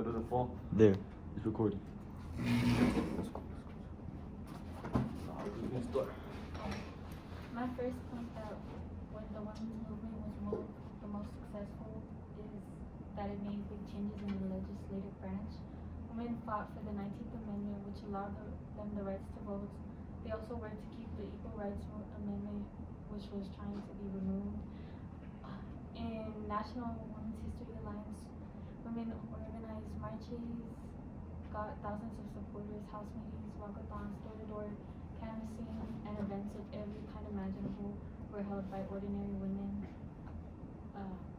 so it doesn't fall. There. It's recording. My first point that when the women's movement was the most successful is that it made big changes in the legislative branch. Women fought for the 19th Amendment, which allowed them the rights to vote. They also worked to keep the Equal Rights Amendment, which was trying to be removed. In National Women's History Alliance, women organized marches, got thousands of supporters, house meetings, walkathons, door-to-door canvassing, and events of every kind imaginable were held by ordinary women.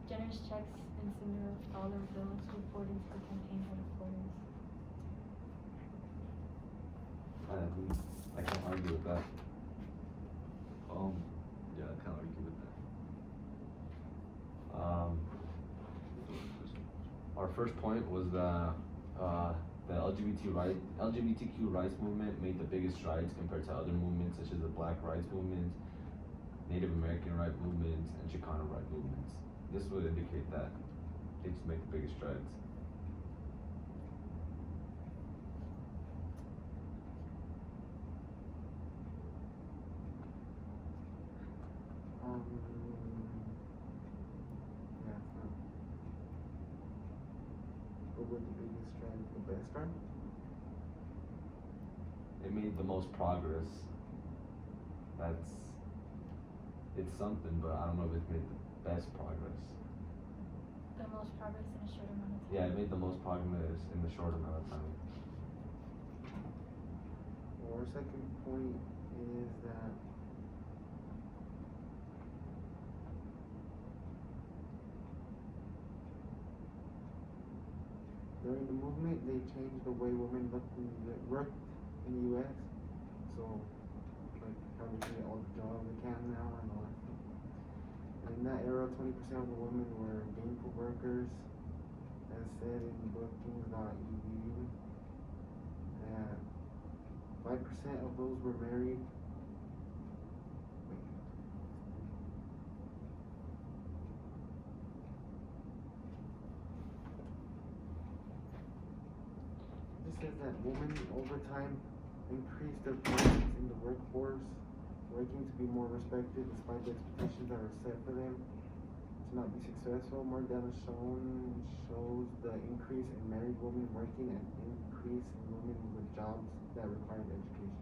Generous checks and single dollar bills were poured into the campaign headquarters. I can't argue with that. Yeah, I can't argue with that. Our first point was that the LGBTQ rights movement made the biggest strides compared to other movements such as the Black rights movement, Native American rights movements, and Chicano rights movements. This would indicate that things make the biggest strides. Yeah, it's not. But would the biggest stride the best stride? It made the most progress. It's something, but I don't know if it made the best progress. The most progress in a short amount of time. Yeah, it made the most progress in the short amount of time. Our second point is that during the movement, they changed the way women worked in the U.S. So, like, how we get all the jobs we can now and all that stuff. And in that era, 20% of the women were gainful workers, as said in bookings.edu. And 5% of those were married. This says that women over time increased their presence in the workforce, working to be more respected despite the expectations that are set for them to not be successful. More data shows the increase in married women working and increase in women with jobs that required education.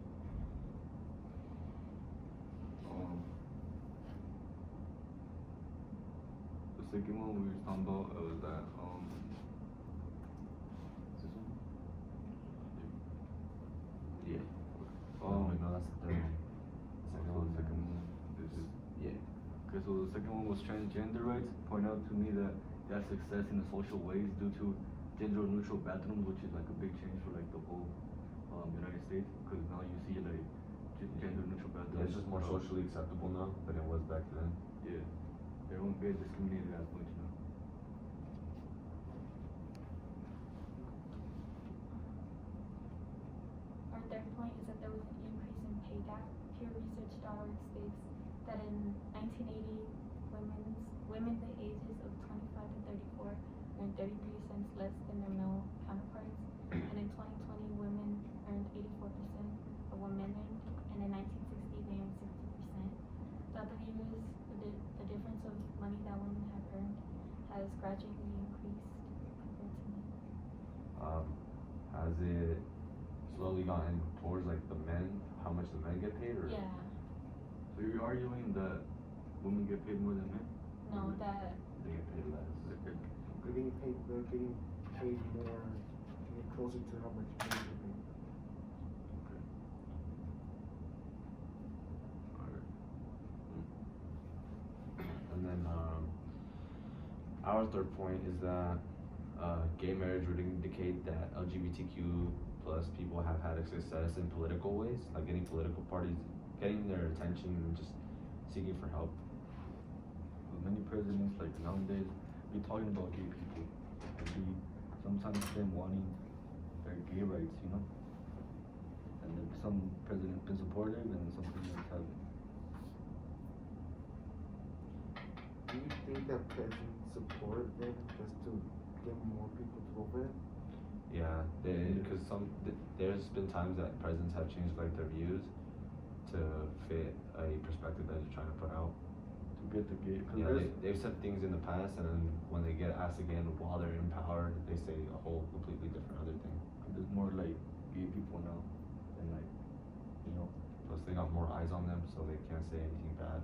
The second one we were talking about was that Yeah. No, that's the third one. Second one. This is Yeah. okay. So the second one was transgender rights. Point out to me that they had success in the social ways due to gender-neutral bathrooms, which is like a big change for like the whole United States. Because now you see like gender-neutral bathrooms. Yeah, it's just more socially acceptable now than it was back then. Yeah. They won't get discriminated as much now. Our third point is that there was an increase in pay gap. PureResearch.org states that in 1980, women the ages of 25 to 34 earned 33 cents less than their male counterparts, and in 2020, women earned 84% of what men earned, and in 1960, they earned 60%. Throughout the years, the difference of money that women have earned has gradually increased compared to men. Has it slowly gotten towards like the men, how much the men get paid, or? Yeah. So you're arguing that women get paid more than men? No, that They get paid less. They're getting paid more to get closer to how much money they're paid. Okay. Alright. And then our third point is that gay marriage would indicate that LGBTQ plus people have had a success in political ways, like getting political parties, getting their attention and just seeking for help. With many presidents, like nowadays, we're talking about gay people. And we sometimes them wanting their gay rights, you know? And then some presidents been supportive and some presidents haven't. Do you think that presidents support them just to get more people to vote for them? Yeah, because there's been times that presidents have changed like their views to fit a perspective that they're trying to put out. To get the gay, cause Yeah, there's, they've said things in the past, and then when they get asked again while they're in power, they say a whole completely different other thing. there's more like gay people now, and like, you know, Plus, they got more eyes on them, so they can't say anything bad,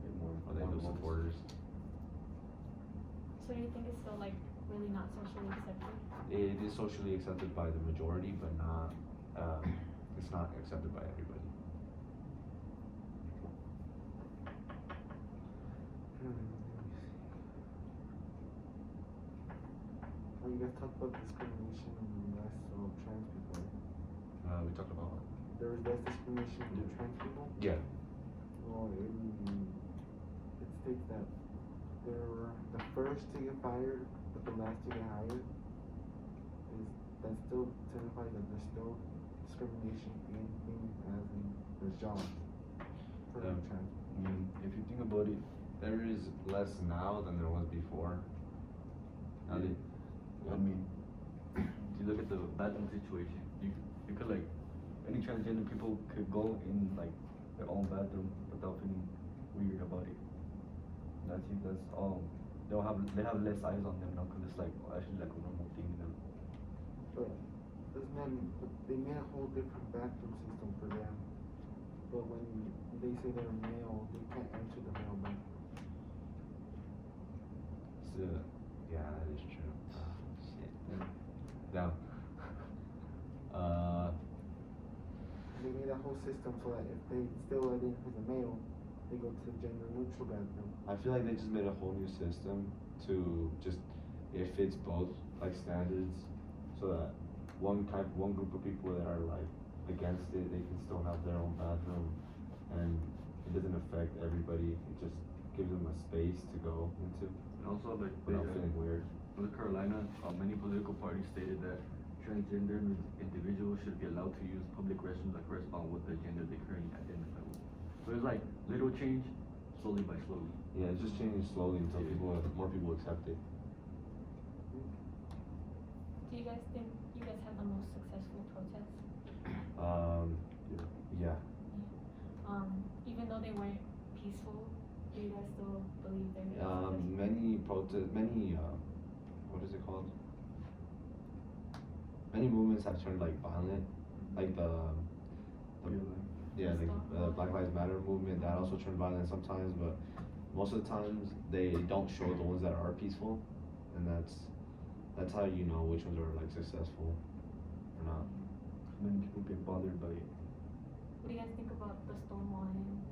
get more, or they more lose votes. supporters. So you think it's still like really not socially accepted? It is socially accepted by the majority, but not. It's not accepted by everybody. Oh, you guys talked about discrimination and less of trans people. We talked about. There was less discrimination in trans people? Yeah. Well, it states that they're the first to get fired, but the last to get hired. That still signifies that there's still discrimination in things as in there's jobs for Yeah. trans. I mean, if you think about it, There is less now than there was before. Now Yeah. they- I mean, if you look at the bathroom situation, you could like, any transgender people could go in like their own bathroom without feeling weird about it. That's all. They have less eyes on them now because it's like actually like a normal thing now. But they made a whole different bathroom system for them. But when they say they're male, they can't enter the male bathroom. So, yeah, that is true. Shit. Now, They made a whole system so that if they still identify as a male, they go to the gender neutral bathroom. I feel like they just made a whole new system to just it fits both like standards, so that one group of people that are like against it, they can still have their own bathroom, and it doesn't affect everybody. It just gives them a space to go into And also like without feeling weird. North Carolina, many political parties stated that transgender individuals should be allowed to use public restrooms that correspond with the gender they currently identify with. So it's like little change, slowly by slowly. Yeah, it's just changing slowly until more people accept it. Do you guys think you guys had the most successful protest? Yeah. Even though they weren't peaceful, do you guys still believe they're Many what is it called? Many movements have turned like violent, like the Black Lives Matter movement that also turned violent sometimes, but most of the times they don't show the ones that are peaceful, and that's how you know which ones are like successful or not. Many people get bothered by it. What do you guys think about the Stonewalling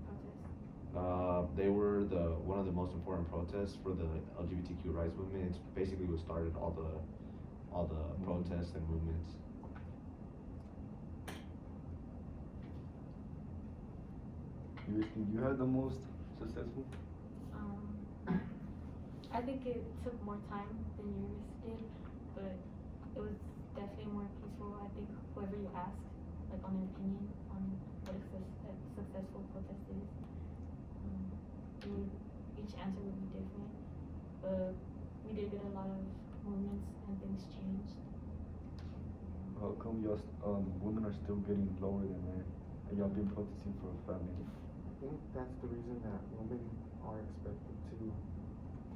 protest? They were one of the most important protests for the LGBTQ rights movement. It's basically what started all the protests and movements. You think you had the most successful? I think it took more time than yours did, but it was definitely more peaceful. I think whoever you ask, like on an opinion on what a successful protest is, each answer would be different. But we did get a lot of movements and things changed. How come y'all women are still getting lower than men, and y'all been protesting for a family? I think that's the reason that women are expected to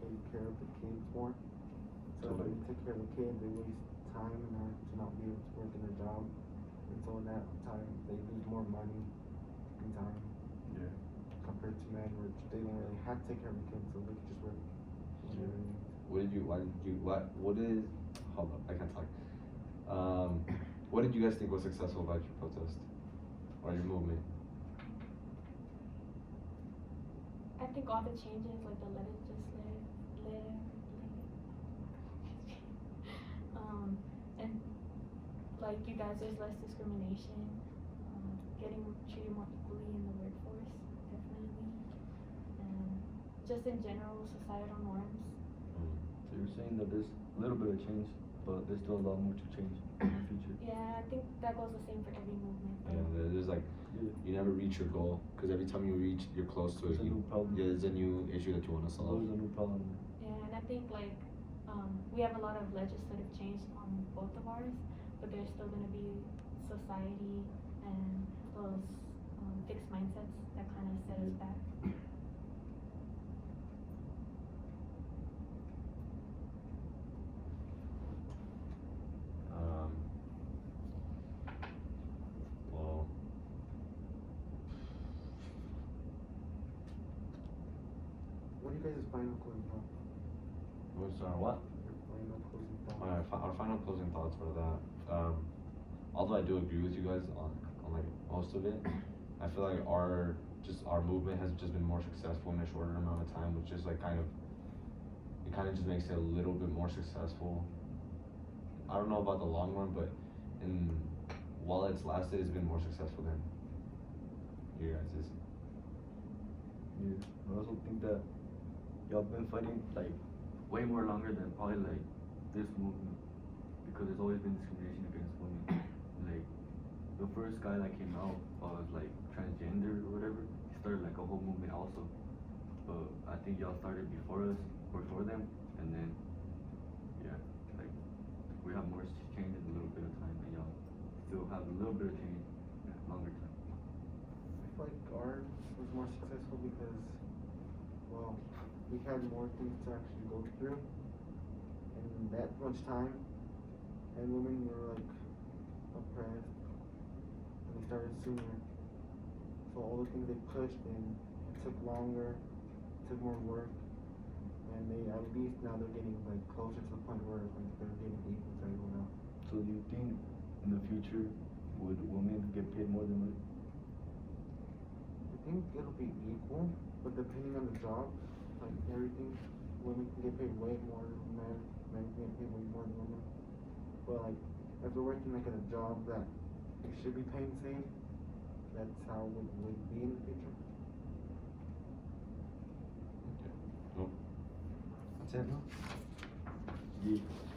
take care of the kids more. So when they take care of the kid, they waste time in order to not be able to work in their job. And so in that time, they lose more money and time. Yeah. Compared to men, which they don't really have to take care of the kids, so they can just work. Hold up, I can't talk. What did you guys think was successful about your protest or your movement? I think all the changes, like the and like you guys, there's less discrimination, getting treated more equally in the workforce, definitely, and just in general societal norms. So you're saying that there's a little bit of change, but there's still a lot more to change in the future. Yeah, I think that goes the same for every movement. Yeah, there's like you never reach your goal because every time you reach, you're close to it. There's a new problem. Yeah, there's a new issue that you want to solve. Always a new problem. Yeah, and I think like we have a lot of legislative change on both both of ours, but there's still gonna be society and those fixed mindsets that kind of set us back. Well, What are you guys' final closing thoughts? what's our what? Your final closing thoughts. Our final closing thoughts for that. Although I do agree with you guys on like most of it, I feel like our movement has just been more successful in a shorter amount of time, which just like it kind of just makes it a little bit more successful. I don't know about the long run, but while it's lasted, it's been more successful than you guys is. Yeah, I also think that y'all been fighting like way more longer than probably like this movement, because there's always been discrimination against women. Like the first guy that came out was like transgender or whatever. He started like a whole movement also, but I think y'all started before them, and then yeah, like we have more change in a little bit of time, and y'all still have a little bit of change in a longer time. I feel like ours was more successful because, well, we had more things to actually go through in that much time, and women were like oppressed, and they started sooner. So all the things they pushed in, it took longer, it took more work, and they at least now they're getting like closer to the point where like they're getting equal to everyone else. So do you think in the future would women get paid more than men? I think it'll be equal, but depending on the job, like everything, women can get paid way more than men. Men can get paid way more than women. But like, if they're working like at a job that they should be paying the same, that's how it would be in the future. Cool. That's it. Yeah.